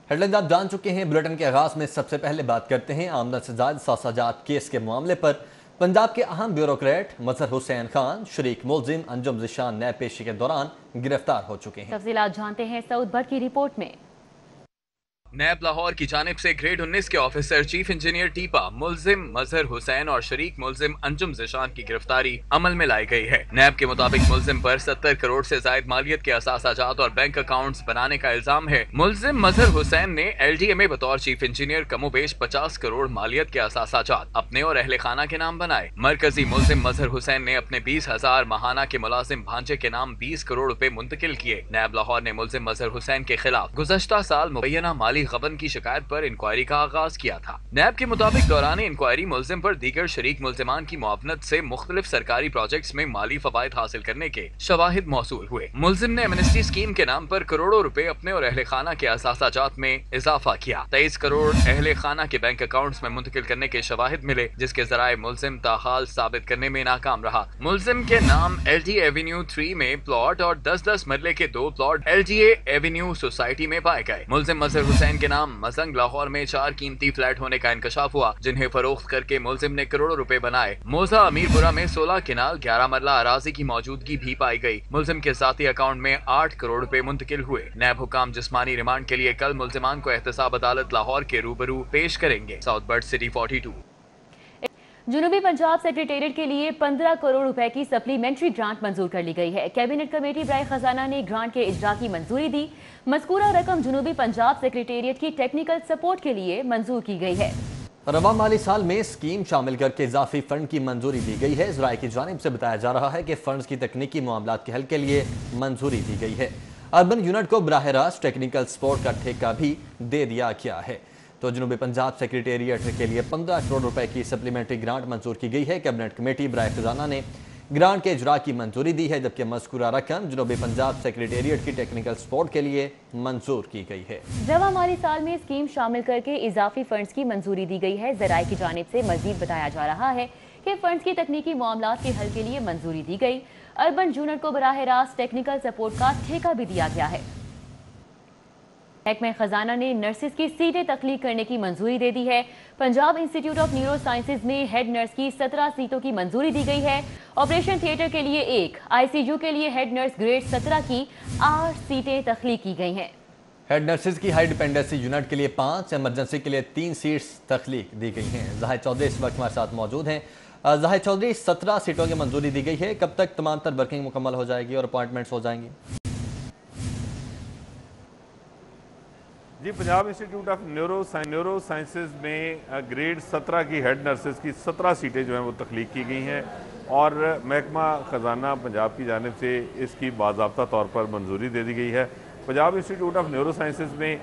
Headlines आप जान चुके हैं। बुलेटिन के आगाज में सबसे पहले बात करते हैं आमदन से ज्यादा सासाजात केस के मामले पर। पंजाब के अहम ब्यूरोक्रेट मजहर हुसैन खान शरीक मुलजिम अंजुम ज़िशान न्याय पेशी के दौरान गिरफ्तार हो चुके हैं। तफसीलात जानते हैं सऊद भट्ट की रिपोर्ट में। नैब लाहौर की जानिब से ग्रेड 19 के ऑफिसर चीफ इंजीनियर टीपा मुलजिम मजहर हुसैन और शरीक मुलजिम अंजुम ज़िशान की गिरफ्तारी अमल में लाई गई है। नैब के मुताबिक मुलजिम पर 70 करोड़ से जायद मालियत के असासाजात और बैंक अकाउंट्स बनाने का इल्जाम है। मुलजिम मजहर हुसैन ने LDA में बतौर चीफ इंजीनियर कमोबेश 50 करोड़ मालियत के असासाजात अपने और अहले खाना के नाम बनाए। मरकजी मुलजिम मजहर हुसैन ने अपने 20,000 माहाना के मुलाजिम भांजे के नाम 20 करोड़ रुपए मुंतकिल किए। नैब लाहौर ने मुलजिम मजहर हुसैन के खिलाफ गुज़श्ता साल मुबैना माली गबन की शिकायत पर इंक्वायरी का आगाज किया था। नैब के मुताबिक दौरान इंक्वायरी मुलजिम पर दीगर शरीक मुलजिमान की मुआवनत से मुख्तलिफ सरकारी प्रोजेक्ट्स में माली फवायद हासिल करने के शवाहिद मौसूल हुए। मुलजिम ने एमनेस्टी स्कीम के नाम पर करोड़ों रुपए अपने और अहले खाना के असासाजात में इजाफा किया। 23 करोड़ अहले खाना के बैंक अकाउंट्स में मुंतकिल करने के शवाहिद मिले, जिसके जराए मुलजिम ताहाल साबित करने में नाकाम रहा। मुलजिम के नाम LDA एवेन्यू 3 में प्लॉट और 10-10 मरले के 2 प्लॉट LDA एवेन्यू सोसाइटी में पाए गए। मुलजिम मजहर हुसैन के नाम मजंग लाहौर में 4 कीमती फ्लैट होने का इंकशाफ हुआ, जिन्हें फरोख्त करके मुलजिम ने करोड़ों रुपए बनाए। मोजा अमीरपुरा में 16 किनाल 11 मरला अराजी की मौजूदगी भी पाई गई। मुलजिम के साथी अकाउंट में 8 करोड़ रुपए मुंतकिल हुए। नैब हुकाम जिस्मानी रिमांड के लिए कल मुलजिमान को एहतसाब अदालत लाहौर के रूबरू पेश करेंगे। South bird city 42। जनूबी पंजाब सेक्रेटेरिएट के लिए 15 करोड़ रुपए की सप्लीमेंट्री ग्रांट मंजूर कर ली गई है। कैबिनेट कमेटी बराए खजाना ने ग्रांट के इजरा की मंजूरी दी। मज़कूरा रकम जनूबी पंजाब सेक्रेटेरिएट की टेक्निकल सपोर्ट के लिए मंजूर की गई है। रवा माली साल में स्कीम शामिल करके इजाफी फंड की मंजूरी दी गई है। ज़राए की जानिब से बताया जा रहा है कि फंड्स की तकनीकी मामलात के हल के लिए मंजूरी दी गई है। अर्बन यूनिट को बराह रास्त टेक्निकल सपोर्ट का ठेका भी दे दिया गया है। तो जनूबी पंजाब सेक्रेटेरिएट के लिए 15 करोड़ रुपए की सप्लीमेंट्री ग्रांट मंजूर की गई है। कैबिनेट कमेटी बराए खजाना ने ग्रांट के इजरा की मंजूरी दी है, जबकि मज़कूरा रकम जनूबी पंजाब सेक्रेटेरिएट की टेक्निकल सपोर्ट के लिए मंजूर की गई है। रवा माली साल में स्कीम शामिल करके इजाफी फंड्स की मंजूरी दी गई है। ज़राए की जानिब से मजीद बताया जा रहा है कि फंड्स की तकनीकी मामलात के हल के लिए मंजूरी दी गई। अर्बन यूनिट को बराह रास्त टेक्निकल सपोर्ट का ठेका भी दिया गया है। महकमा खजाना ने नर्सिस की सीटें तख्लीक करने की मंजूरी दे दी है। Punjab Institute of Neurosciences में हेड नर्स की 17 सीटों की मंजूरी दी गई है। ऑपरेशन थिएटर के लिए 1, ICU के लिए हेड नर्स ग्रेड 17 की 8 सीटें तख्लीक की गई हैं। हेड नर्सिस की हाई डिपेंडेंसी यूनिट के लिए 5, एमरजेंसी के लिए 3 सीट्स तख्लीक दी गई हैं। जाहिद चौधरी इस वक्त हमारे साथ मौजूद हैं। जाहिद चौधरी, 17 सीटों की मंजूरी दी गई है, कब तक तमाम तर वर्किंग मुकम्मल हो जाएगी और अपॉइंटमेंट्स हो जाएंगी? जी, Punjab Institute of Neurosciences में ग्रेड 17 की हेड नर्सेज की 17 सीटें जो हैं वो तख्लीक की गई हैं और महकमा ख़जाना पंजाब की जानिब से इसकी बाज़ाब्ता तौर पर मंजूरी दे दी गई है। Punjab Institute of Neurosciences में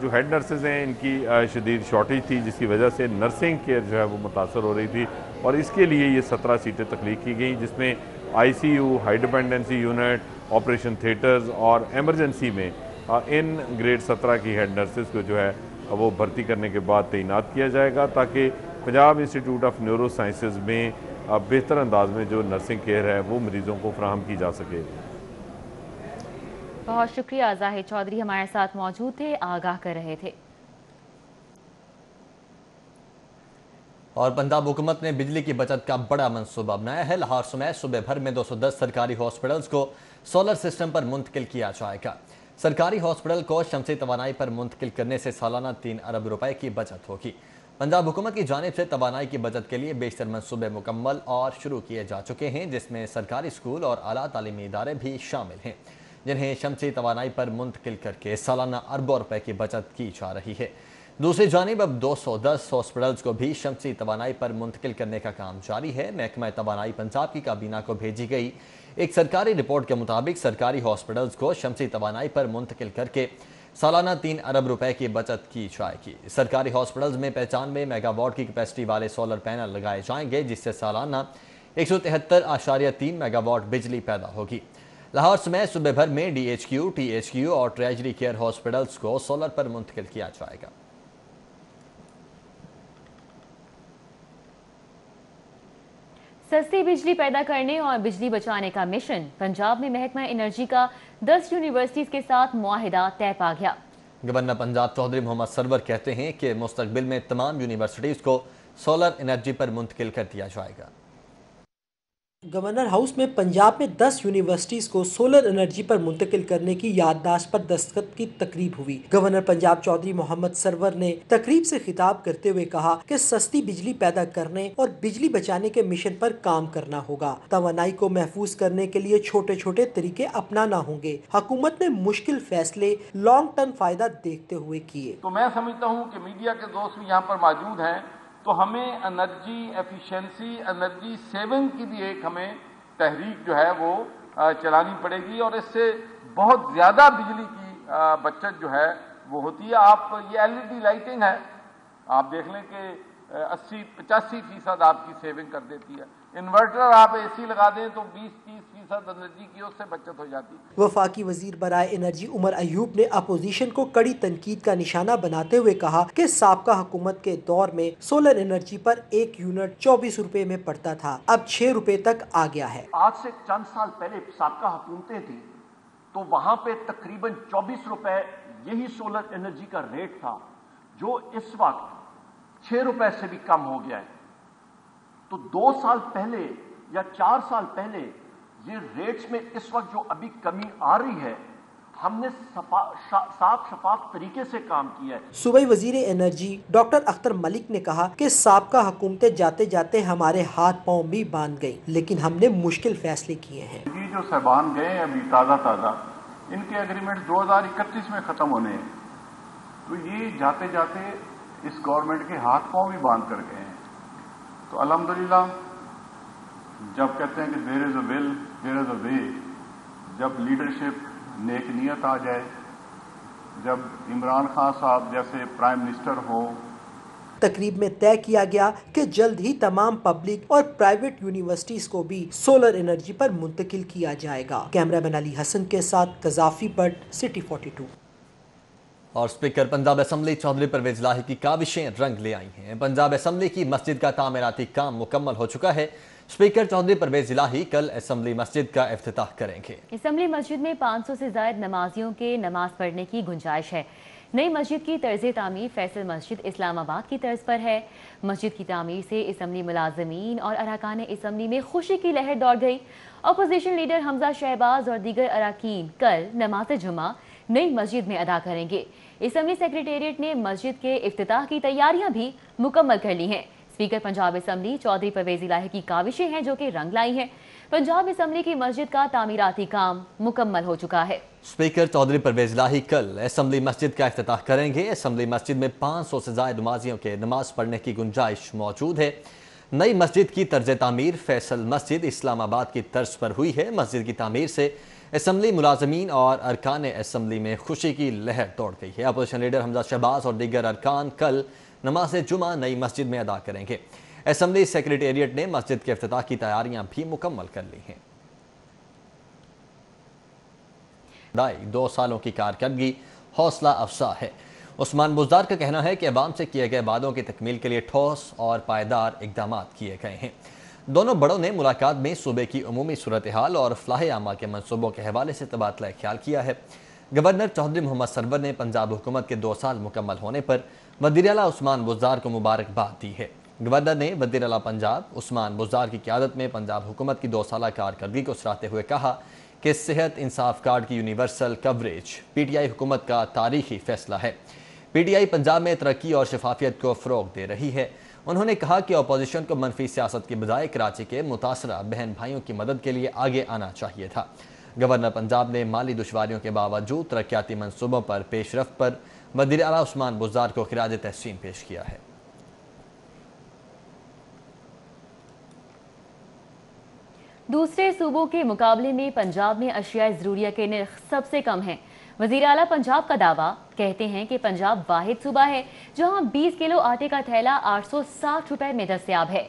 जो हेड नर्सेज हैं इनकी शदीद शॉर्टेज थी, जिसकी वजह से नर्सिंग केयर जो है वो मुतासर हो रही थी और इसके लिए ये 17 सीटें तख्लीक की गई, जिसमें ICU, high dependency unit, operation theatres और एमरजेंसी में इन ग्रेड 17 की हेड नर्सेज को जो है वो भर्ती करने के बाद तैनात किया जाएगा, ताकि Punjab Institute of Neurosciences में बेहतर अंदाज में जो नर्सिंग केयर है वो मरीज़ों को फराहम की जा सके। बहुत शुक्रिया, जाहिद चौधरी हमारे साथ मौजूद थे, आगाह कर रहे थे। और पंजाब हुकूमत ने बिजली की बचत का बड़ा मंसूबा बनाया है। लाहौर समेत सूबे भर में 210 सरकारी हॉस्पिटल्स को सोलर सिस्टम पर मुंतकिल किया जाएगा। सरकारी हॉस्पिटल को शमसी तवानाई पर मुंतकिल करने से सालाना 3 अरब रुपए की बचत होगी। पंजाब हुकूमत की जानिब से तवानाई की बचत के लिए बेशतर मंसूबे मुकम्मल और शुरू किए जा चुके हैं, जिसमें सरकारी स्कूल और आला तालीमी इदारे भी शामिल हैं, जिन्हें शमसी तवानाई पर मुंतकिल करके सालाना अरबों रुपए की बचत की जा रही है। दूसरी जानिब अब 210 हॉस्पिटल्स को भी शमसी तवानाई पर मुंतकिल करने का काम जारी है। महकमा तवानाई पंजाब की काबीना को भेजी गई एक सरकारी रिपोर्ट के मुताबिक सरकारी हॉस्पिटल्स को शमसी तवानाई पर मुंतकिल करके सालाना 3 अरब रुपए की बचत की जाएगी। सरकारी हॉस्पिटल्स में 95 मेगावाट की कैपेसिटी वाले सोलर पैनल लगाए जाएंगे, जिससे सालाना 173.3 मेगावाट बिजली पैदा होगी। लाहौर समेत सूबे भर में DHQ, THQ और ट्रेजरी केयर हॉस्पिटल्स को सोलर पर मुंतकिल किया जाएगा। सस्ती बिजली पैदा करने और बिजली बचाने का मिशन। पंजाब में महकमा एनर्जी का 10 यूनिवर्सिटीज के साथ मुआहिदा तय पा गया। गवर्नर पंजाब चौधरी मोहम्मद सरवर कहते हैं कि मुस्तकबिल में तमाम यूनिवर्सिटीज़ को सोलर एनर्जी पर मुंतकिल कर दिया जाएगा। गवर्नर हाउस में पंजाब में 10 यूनिवर्सिटीज को सोलर एनर्जी पर मुंतकिल करने की याददाश्त पर दस्तखत की तकरीब हुई। गवर्नर पंजाब चौधरी मोहम्मद सरवर ने तकरीब से खिताब करते हुए कहा कि सस्ती बिजली पैदा करने और बिजली बचाने के मिशन पर काम करना होगा। तवानाई को महफूज करने के लिए छोटे छोटे तरीके अपनाना होंगे। हुकूमत ने मुश्किल फैसले लॉन्ग टर्म फायदा देखते हुए किए। तो मैं समझता हूँ कि मीडिया के दोस्त भी यहाँ पर मौजूद हैं, तो हमें एनर्जी एफिशिएंसी, एनर्जी सेविंग की भी एक हमें तहरीक जो है वो चलानी पड़ेगी और इससे बहुत ज़्यादा बिजली की बचत जो है वो होती है। आप ये एलईडी लाइटिंग है, आप देख लें कि 80-85% आपकी सेविंग कर देती है। इन्वर्टर आप एसी लगा दें तो 20-30% एनर्जी की उससे बचत हो जाती है। वफाकी वजीर बराए एनर्जी उमर अयूब ने अपोजिशन को कड़ी तनकीद का निशाना बनाते हुए कहा कि साबका हुकूमत के दौर में सोलर एनर्जी पर 1 यूनिट 24 रुपए में पड़ता था, अब 6 रुपए तक आ गया है। आज से चंद साल पहले साबका हुकूमतें थी तो वहाँ पे तकरीबन 24 रुपए यही सोलर एनर्जी का रेट था, जो इस वक्त 6 रुपए से भी कम हो गया है। तो 2 साल पहले या 4 साल पहले ये रेट्स में इस वक्त जो अभी कमी आ रही है, हमने साफ शफाफ तरीके से काम किया है। सूबाई वजीर एनर्जी डॉक्टर अख्तर मलिक ने कहा कि साबका हुकूमतें जाते जाते हमारे हाथ पांव भी बांध गई, लेकिन हमने मुश्किल फैसले किए हैं। ये जो साहबान गए अभी ताज़ा इनके एग्रीमेंट 2031 में ख़त्म होने हैं, तो ये जाते जाते इस गवर्नमेंट के हाथ पांव भी बांध कर गए हैं। तो अल्हम्दुलिल्लाह, जब कहते हैं कि there is a will there is a way, जब लीडरशिप नेक नियत आ जाए, जब इमरान खान साहब जैसे प्राइम मिनिस्टर हो। तकरीब में तय किया गया कि जल्द ही तमाम पब्लिक और प्राइवेट यूनिवर्सिटीज को भी सोलर एनर्जी पर मुंतकिल किया जाएगा। कैमरामैन अली हसन के साथ कजाफी भट्ट, सिटी 42। और स्पीकर पंजाब असम्बली चौधरी परवेज इलाही की काविशें रंग ले आई हैं। पंजाब असम्बली की मस्जिद का तामीराती काम मुकम्मल हो चुका है। स्पीकर चौधरी परवेज इलाही कल असम्बली मस्जिद का इफ्तिताह करेंगे। असम्बली मस्जिद में 500 से ज्यादा नमाजियों के नमाज पढ़ने की गुंजाइश है। नई मस्जिद की तर्ज तामीर फैसल मस्जिद इस्लामाबाद की तर्ज पर है। मस्जिद की तामीर से असम्बली मुलाजमीन और अरकान असम्बली में खुशी की लहर दौड़ गई। अपोजिशन लीडर हमजा शहबाज और दीगर अरकान कल नमाज जुमा नई मस्जिद में अदा करेंगे। असम्बली सेक्रेटेरिएट ने मस्जिद के इफ्तिताह की तैयारियां भी मुकम्मल कर ली हैं। स्पीकर पंजाब असम्बली चौधरी परवेज इलाही की काविशें हैं जो कि रंग लाई हैं। पंजाब असम्बली की मस्जिद का तामीराती काम मुकम्मल हो चुका है। स्पीकर चौधरी परवेज इलाही कल असम्बली मस्जिद का इफ्तिताह करेंगे। असम्बली मस्जिद में 500 से ज्यादा नमाजियों के नमाज पढ़ने की गुंजाइश मौजूद है। नई मस्जिद की तर्ज तामीर फैसल मस्जिद इस्लामाबाद की तर्ज पर हुई है। मस्जिद की तामीर से असम्बली मुलाजमीन और अरकान असम्बली में खुशी की लहर दौड़ गई है। अपोजिशन लीडर हमजा शहबाज और दीगर अरकान कल नमाज जुमा नई मस्जिद में अदा करेंगे। असम्बली सेक्रेटेरिएट ने मस्जिद के इफ्तिताह की तैयारियां भी मुकम्मल कर ली हैं। 2 सालों की कारकर्दगी हौसला अफजा है। उस्मान बुज़दार का कहना है कि अवाम से किए गए वादों की तकमील के लिए ठोस और पायदार इक़दाम किए गए हैं। दोनों बड़ों ने मुलाकात में सूबे की उमूमी सूरत हाल और फलाह आमा के मनसूबों के हवाले से तबादला ख्याल किया है। गवर्नर चौधरी मोहम्मद सरवर ने पंजाब हुकूमत के 2 साल मुकम्मल होने पर वज़ीर आला उस्मान बुज़दार को मुबारकबाद दी है। गवर्नर ने वज़ीर आला पंजाब उस्मान बुज़दार की क़यादत में पंजाब हुकूमत की 2 साला कारकर्दगी को सराहते हुए कहा कि सेहत इंसाफ कार्ड की यूनिवर्सल कवरेज PTI हुकूमत का तारीखी फैसला है। PTI पंजाब में तरक्की और शफाफियत को फ़रोग़ दे रही है। उन्होंने कहा कि अपोजिशन को मनफी सियासत की बजाय कराची के मुतासरा बहन भाइयों की मदद के लिए आगे आना चाहिए था। गवर्नर पंजाब ने माली दुश्वारियों के बावजूद तरक्याती मनसूबों पर पेशरफ्त पर वज़ीर आला उस्मान बुज़दार को खिराज तहसीन पेश किया है। दूसरे सूबों के मुकाबले में पंजाब में अशियाए ज़रूरिया के नर्ख सबसे कम हैं। वज़ीर आला पंजाब का दावा, कहते हैं कि पंजाब वाहिद सूबा है जहां 20 किलो आटे का थैला 860 रुपए में दस्तयाब है।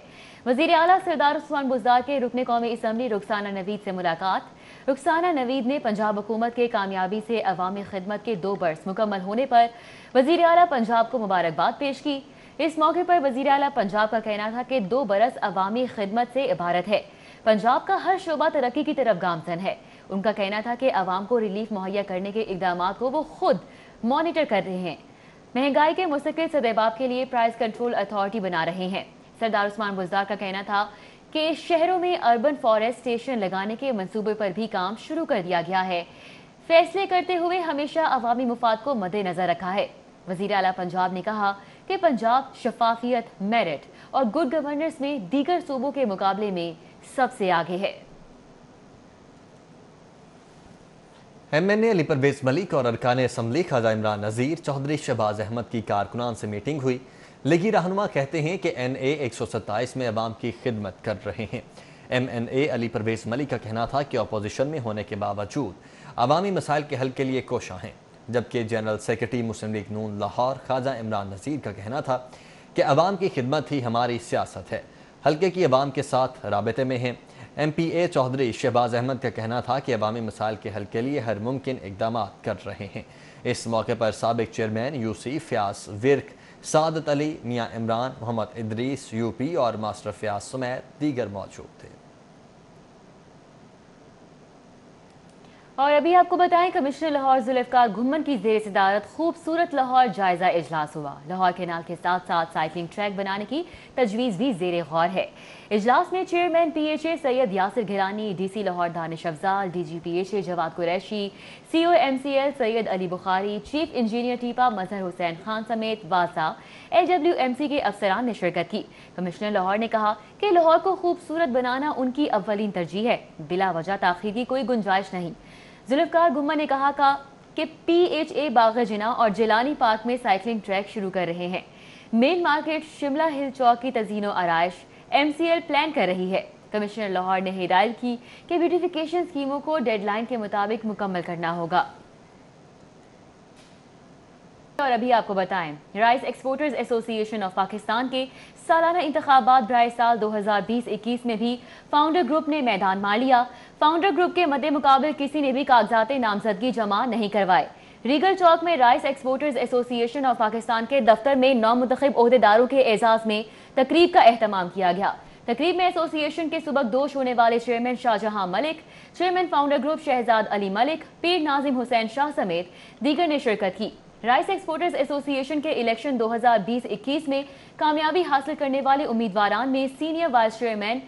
वज़ीर आला सरदार उस्मान बुज़दार के रुकने कौमी असम्बली रुखसाना नवीद से मुलाकात। रुखसाना नवीद ने पंजाब हुकूमत के कामयाबी से अवामी खिदमत के 2 बरस मुकम्मल होने पर वज़ीर आला पंजाब को मुबारकबाद पेश की। इस मौके पर वज़ीर आला पंजाब का कहना था कि 2 बरस अवामी खिदमत से इबारत है। पंजाब का हर शोबा तरक्की की तरफ गामजन है। उनका कहना था कि अवाम को रिलीफ मुहैया करने के इक़दामात को वो खुद मॉनिटर कर रहे हैं। महंगाई के मुस्तकिल सदेबाब के लिए प्राइस कंट्रोल अथॉरिटी बना रहे हैं। सरदार उस्मान बुज़दार का कहना था कि शहरों में अर्बन फॉरेस्ट स्टेशन लगाने के मंसूबे पर भी काम शुरू कर दिया गया है। फैसले करते हुए हमेशा अवामी मुफाद को मद्देनजर रखा है। वज़ीर आला पंजाब ने कहा कि पंजाब शफाफियत, मेरिट और गुड गवर्नेंस में दीगर सूबों के मुकाबले में सबसे आगे है। MNA अली परवेज मलिक और अरकान असम्बली ख्वाजा इमरान नज़ीर, चौधरी शहबाज अहमद की कारकुनान से मीटिंग हुई। लीगी रहनुमा कहते हैं कि NA 127 में अवाम की खिदमत कर रहे हैं। MNA अली परवेज मलिक का कहना था कि अपोजिशन में होने के बावजूद अवामी मसाइल के हल के लिए कोशां हैं, जबकि जनरल सेक्रेटरी मुस्लिम लीग नून लाहौर ख्वाजा इमरान नज़ीर का कहना था कि अवाम की खिदमत ही हमारी सियासत है, हल्के की अवाम के साथ राबते में हैं। MPA चौधरी शहबाज अहमद का कहना था कि अवामी मसाइल के हल के लिए हर मुमकिन इक़दाम कर रहे हैं। इस मौके पर साबिक चेयरमैन UC फ़याज़ विर्क, सादत अली, मियाँ इमरान, मोहम्मद इदरीस UP और मास्टर फ़याज़ समेत दीगर मौजूद थे। और अभी आपको बताएं, कमिश्नर लाहौर जुल्फ़िकार घुम्मन की ज़ेर सदारत खूबसूरत लाहौर जायजा इजलास हुआ। लाहौर कैनाल के साथ साथ साइकिलिंग ट्रैक बनाने की तजवीज़ भी ज़ेर गौर है। इजलास में chairman PHA Syed Yasir Gilani, DC Lahore Danish Afzal, DG PHA Jawad Qureshi, CO MCL Syed Ali Bukhari, chief engineer TEPA Mazhar Hussain Khan समेत वासा LWMC के अफसरान ने शिरकत की। कमिश्नर लाहौर ने कहा कि लाहौर को खूबसूरत बनाना उनकी अव्वलीन तरजीह है, बिला वजह ताख़ीर की कोई गुंजाइश नहीं। जुल्फ़िकार घुम्मन ने कहा कि PHA बाग़ जिना और जिलानी पार्क में साइकिलिंग ट्रैक शुरू कर रहे हैं। मेन मार्केट शिमला हिल चौक की तज़ीनो आराइश MCL प्लान कर रही है। कमिश्नर लाहौर ने हिदायत की कि ब्यूटिफिकेशन स्कीमों को डेडलाइन के मुताबिक मुकम्मल करना होगा। और अभी आपको बताएं, rice exporters association of Pakistan के सालाना इंतखाबात बराए साल 2020-21 में भी फाउंडर ग्रुप ने मैदान मार लिया। फाउंडर ग्रुप के मद्दे मुकाबले किसी ने भी कागजात नामजदगी जमा नहीं करवाए। रीगल चौक में rice exporters association of Pakistan के दफ्तर में नौमुंतखब ओहदेदारों के एजाज में तकरीब का एहतमाम किया गया। तकरीब में एसोसिएशन के सुबकदोश होने वाले chairman Shahjahan Malik, chairman founder group Shahzad Ali Malik, Pir Nazim Hussain Shah समेत दीगर ने शिरकत की। राइस एक्सपोर्टर्स एसोसिएशन के इलेक्शन 2020-21 में कामयाबी हासिल करने वाले उम्मीदवारान में senior vice chairman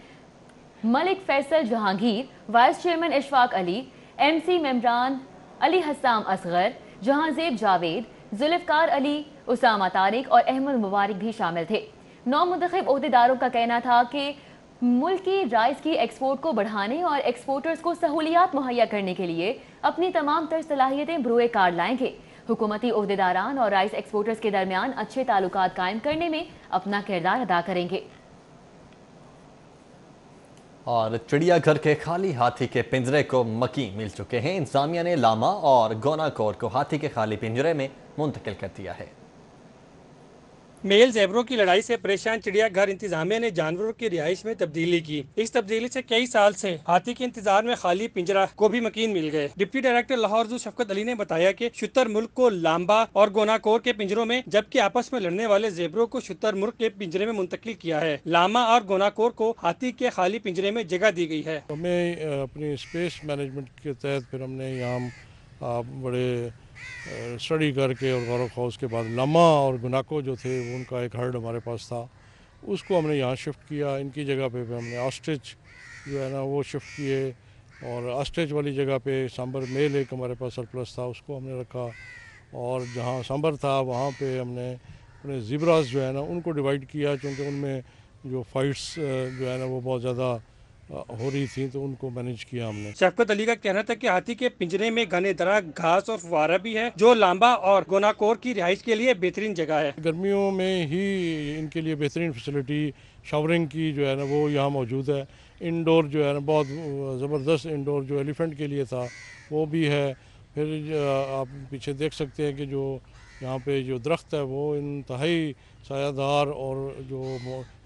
Malik Faisal Jahangir, vice chairman Ishfaq Ali, MC मेम्बरान अली हस्साम असगर, जहांजेब जावेद, जुल्फ़िकार अली, उसामा तारिक और अहमद मुबारक भी शामिल थे। नौमुंतखब ओहदेदारों का कहना था कि मुल्क की राइस की एक्सपोर्ट को बढ़ाने और एक्सपोर्टर्स को सहूलियात मुहैया करने के लिए अपनी तमाम तर सलाहियतें बरूए कार लाएंगे। हुकूमती ओहदेदारान और राइस एक्सपोर्टर्स के दरमियान अच्छे ताल्लुकात कायम करने में अपना किरदार अदा करेंगे। और चिड़ियाघर के खाली हाथी के पिंजरे को मकी मिल चुके हैं। इंतजामिया ने लामा और गोनाकोर को हाथी के खाली पिंजरे में मुंतकिल कर दिया है। मेल ज़ेबरों की लड़ाई से परेशान चिड़ियाघर इंतजामिया ने जानवरों की रिहाइश में तब्दीली की। इस तब्दीली से कई साल से हाथी के इंतजार में खाली पिंजरा को भी मकीन मिल गए। डिप्टी डायरेक्टर लाहौर ज़ू शफकत अली ने बताया कि शुतर मुल्क को लांबा और गोनाकोर के पिंजरों में, जबकि आपस में लड़ने वाले ज़ेबरों को शुतर मुल्क के पिंजरे में मुंतकिल किया है। लामा और गोनाकोर को हाथी के खाली पिंजरे में जगह दी गई है। हमें अपनी स्पेस मैनेजमेंट के तहत फिर हमने यहाँ बड़े स्टडी करके और गौर खौज के बाद लामा और गुनाको जो थे उनका एक हर्ड हमारे पास था, उसको हमने यहाँ शिफ्ट किया। इनकी जगह पे हमने ऑस्ट्रिच जो है ना वो शिफ्ट किए, और ऑस्ट्रिच वाली जगह पे सांबर मेल एक हमारे पास सरप्लस था, उसको हमने रखा। और जहाँ सांबर था वहाँ पे हमने अपने ज़ीब्रास जो है ना उनको डिवाइड किया, क्योंकि उनमें जो फाइट्स जो है ना वो बहुत ज़्यादा हो रही थी, तो उनको मैनेज किया हमने। शफकत अली का कहना था कि हाथी के पिंजरे में घने दरा, घास और फुवारा भी है, जो लांबा और गोनाकोर की रिहाइश के लिए बेहतरीन जगह है। गर्मियों में ही इनके लिए बेहतरीन फैसिलिटी शावरिंग की जो है ना वो यहाँ मौजूद है। इंडोर जो है ना बहुत ज़बरदस्त इंडोर जो एलिफेंट के लिए था वो भी है। फिर आप पीछे देख सकते हैं कि जो यहाँ पे जो दरख्त है वो इंतहाई सायादार और जो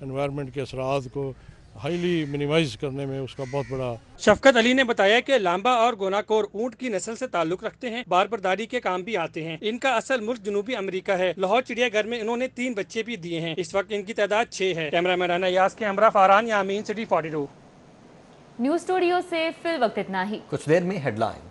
एनवायरनमेंट के असरात को हाईली मिनिमाइज करने में उसका बहुत बड़ा। शफकत अली ने बताया कि लांबा और गोनाकोर ऊंट की नस्ल से ताल्लुक रखते हैं, बार बर्दारी के काम भी आते हैं। इनका असल मुल्क जनूबी अमेरिका है। लाहौर चिड़ियाघर में इन्होंने 3 बच्चे भी दिए हैं। इस वक्त इनकी तादाद 6 है। कैमरामैन अनायास के हमरा फारान यामीन, सिटी 42 न्यूज़ स्टूडियो से फिल वक्त इतना ही। कुछ देर में हेडलाइंस।